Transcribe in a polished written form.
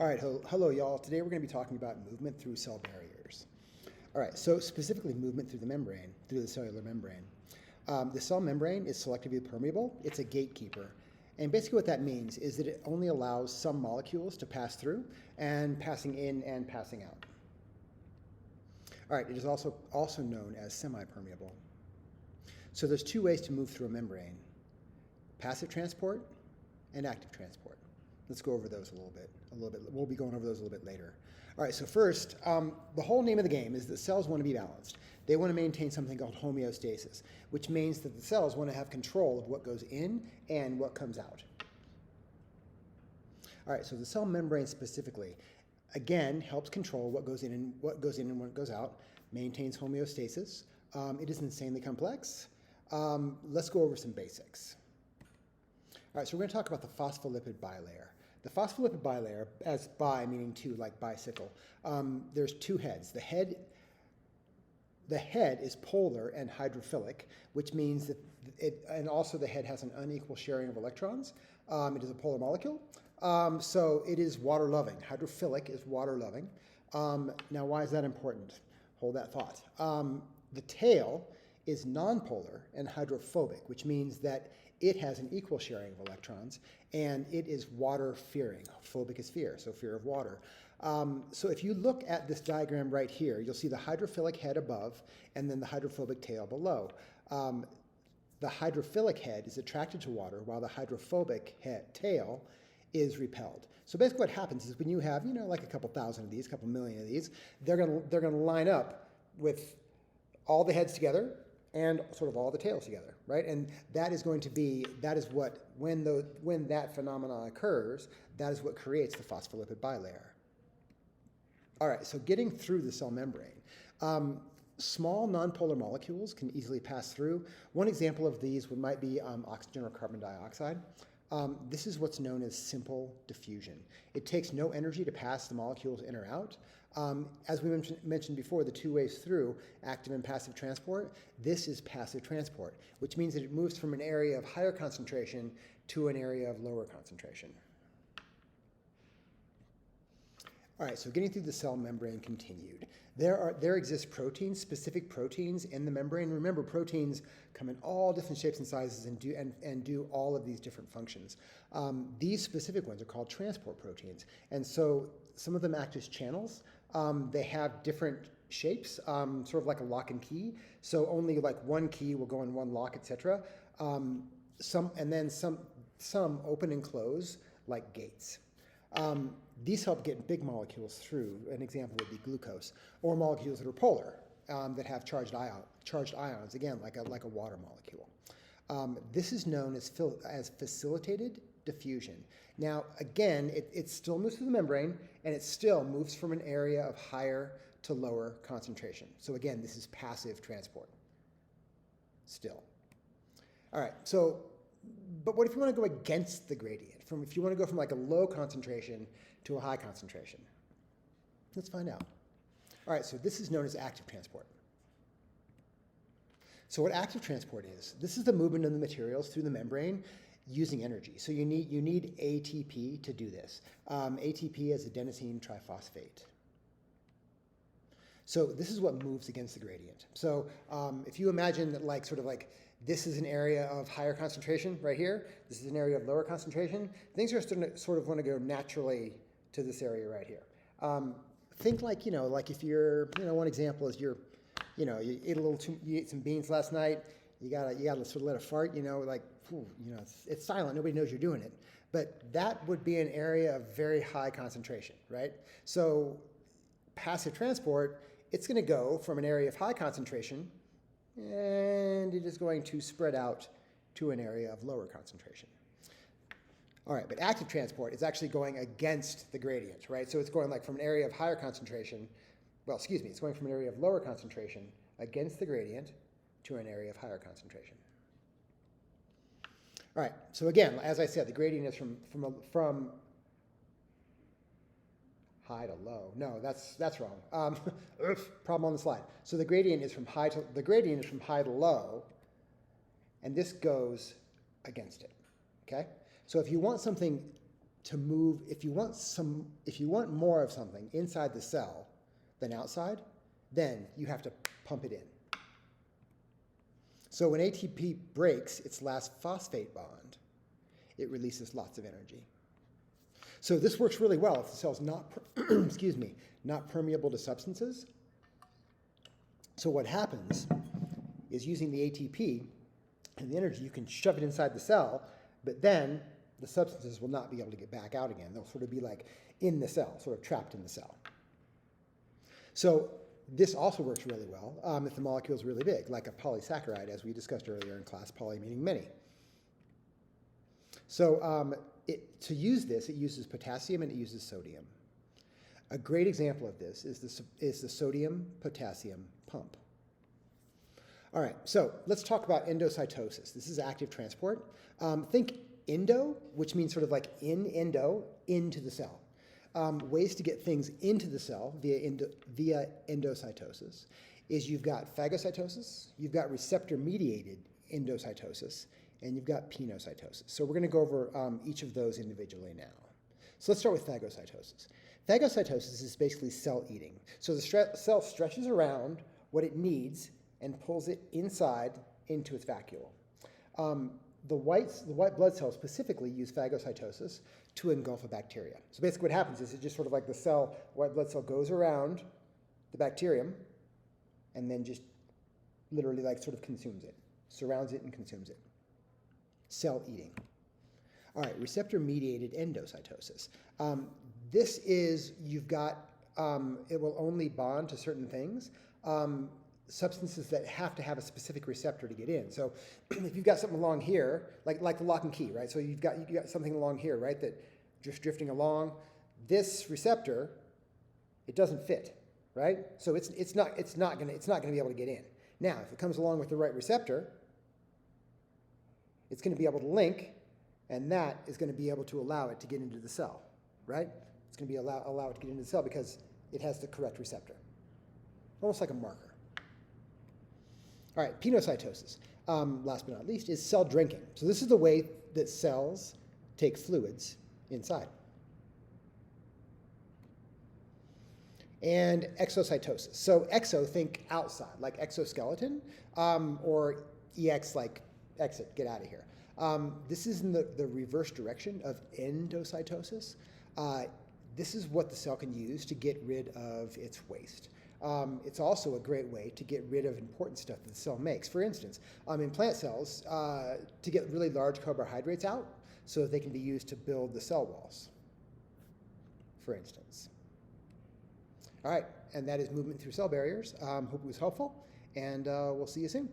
All right, hello y'all. Today we're going to be talking about movement through cell barriers. All right, so specifically movement through the membrane, through the cellular membrane. The cell membrane is selectively permeable. It's a gatekeeper. And basically what that means is that it only allows some molecules to pass through and passing in and passing out. All right, it is also known as semi-permeable. So there's two ways to move through a membrane: passive transport and active transport. Let's go over those a little bit. We'll be going over those a little bit later. All right, so first, the whole name of the game is that cells want to be balanced. They want to maintain something called homeostasis, which means that the cells want to have control of what goes in and what comes out. All right, so the cell membrane specifically, again, helps control what goes in and what goes out, maintains homeostasis. It is insanely complex. Let's go over some basics. All right, so we're going to talk about the phospholipid bilayer. The phospholipid bilayer, as bi meaning two, like bicycle, there's two heads. The head is polar and hydrophilic, which means that and also the head has an unequal sharing of electrons. It is a polar molecule, so it is water-loving. Hydrophilic is water-loving. Now, why is that important? Hold that thought. The tail is nonpolar and hydrophobic, which means that it has an equal sharing of electrons, and it is water-fearing. Phobic is fear, so fear of water. So if you look at this diagram right here, you'll see the hydrophilic head above and then the hydrophobic tail below. The hydrophilic head is attracted to water while the hydrophobic tail is repelled. So basically what happens is when you have, like a couple thousand of these, a couple million of these, they're gonna line up with all the heads together and sort of all the tails together, right? And that is what, when that phenomenon occurs, that is what creates the phospholipid bilayer. All right, so getting through the cell membrane. Small nonpolar molecules can easily pass through. One example of these might be oxygen or carbon dioxide. This is what's known as simple diffusion. It takes no energy to pass the molecules in or out. As we mentioned before, the two ways through, active and passive transport, this is passive transport, which means that it moves from an area of higher concentration to an area of lower concentration. All right, so getting through the cell membrane continued. There exist proteins, specific proteins in the membrane. Remember, proteins come in all different shapes and sizes and do all of these different functions. These specific ones are called transport proteins, and so some of them act as channels. They have different shapes, sort of like a lock and key. So only like one key will go in one lock, etc. Some open and close like gates. These help get big molecules through. An example would be glucose, or molecules that are polar, that have charged ions, again, like a water molecule. This is known as facilitated diffusion. Now, again, it still moves through the membrane, and it still moves from an area of higher to lower concentration. So again, this is passive transport, still. All right, so, but what if you want to go against the gradient? If you want to go from like a low concentration to a high concentration? Let's find out. All right, so this is known as active transport. So what active transport is, this is the movement of the materials through the membrane using energy. So you need ATP to do this. ATP is adenosine triphosphate. So this is what moves against the gradient. So if you imagine that this is an area of higher concentration right here, this is an area of lower concentration, things are sort of want to go naturally to this area right here. Think like if you're, one example is you ate some beans last night, you gotta sort of let a fart, it's silent, nobody knows you're doing it. But that would be an area of very high concentration, right? So passive transport, it's gonna go from an area of high concentration, and it is going to spread out to an area of lower concentration. All right, but active transport is actually going against the gradient, right? So it's going from an area of higher concentration, it's going from an area of lower concentration against the gradient to an area of higher concentration. All right, so again, as I said, the gradient is from high to low. No, that's wrong. Problem on the slide. So the gradient is from high to low, and this goes against it. Okay. So if you want something to move, if you want more of something inside the cell than outside, then you have to pump it in. So when ATP breaks its last phosphate bond, it releases lots of energy. So this works really well if the cell's not, excuse me, not permeable to substances. So what happens is using the ATP and the energy, you can shove it inside the cell, but then the substances will not be able to get back out again. They'll sort of be like in the cell, sort of trapped in the cell. So this also works really well if the molecule is really big, like a polysaccharide, as we discussed earlier in class, poly meaning many. So to use this, it uses potassium and it uses sodium. A great example of this is the sodium-potassium pump. All right, so let's talk about endocytosis. This is active transport. Think endo, which means sort of like into the cell. Ways to get things into the cell via endocytosis is you've got phagocytosis, you've got receptor-mediated endocytosis, and you've got pinocytosis. So we're going to go over each of those individually now. So let's start with phagocytosis. Phagocytosis is basically cell eating. So the cell stretches around what it needs and pulls it inside into its vacuole. The white blood cells specifically use phagocytosis to engulf a bacteria. So basically what happens is it just sort of like the white blood cell goes around the bacterium and then just literally like sort of consumes it, surrounds it and consumes it. Cell eating. All right, receptor-mediated endocytosis. This is, you've got, it will only bond to certain things. Substances that have to have a specific receptor to get in. So if you've got something along here, like the lock and key, right? So you've got something along here, right, that just drifting along. This receptor, it doesn't fit, right? So it's not going to be able to get in. Now, if it comes along with the right receptor, it's going to be able to link, and that is going to be able to allow it to get into the cell, right? It's going to be allow it to get into the cell because it has the correct receptor, almost like a marker. All right, pinocytosis, last but not least, is cell drinking. So this is the way that cells take fluids inside. And exocytosis. So exo, think outside, like exoskeleton, or ex, like exit, get out of here. This is in the reverse direction of endocytosis. This is what the cell can use to get rid of its waste. It's also a great way to get rid of important stuff that the cell makes. For instance, in plant cells, to get really large carbohydrates out so that they can be used to build the cell walls, for instance. All right, and that is movement through cell barriers. Hope it was helpful, and we'll see you soon.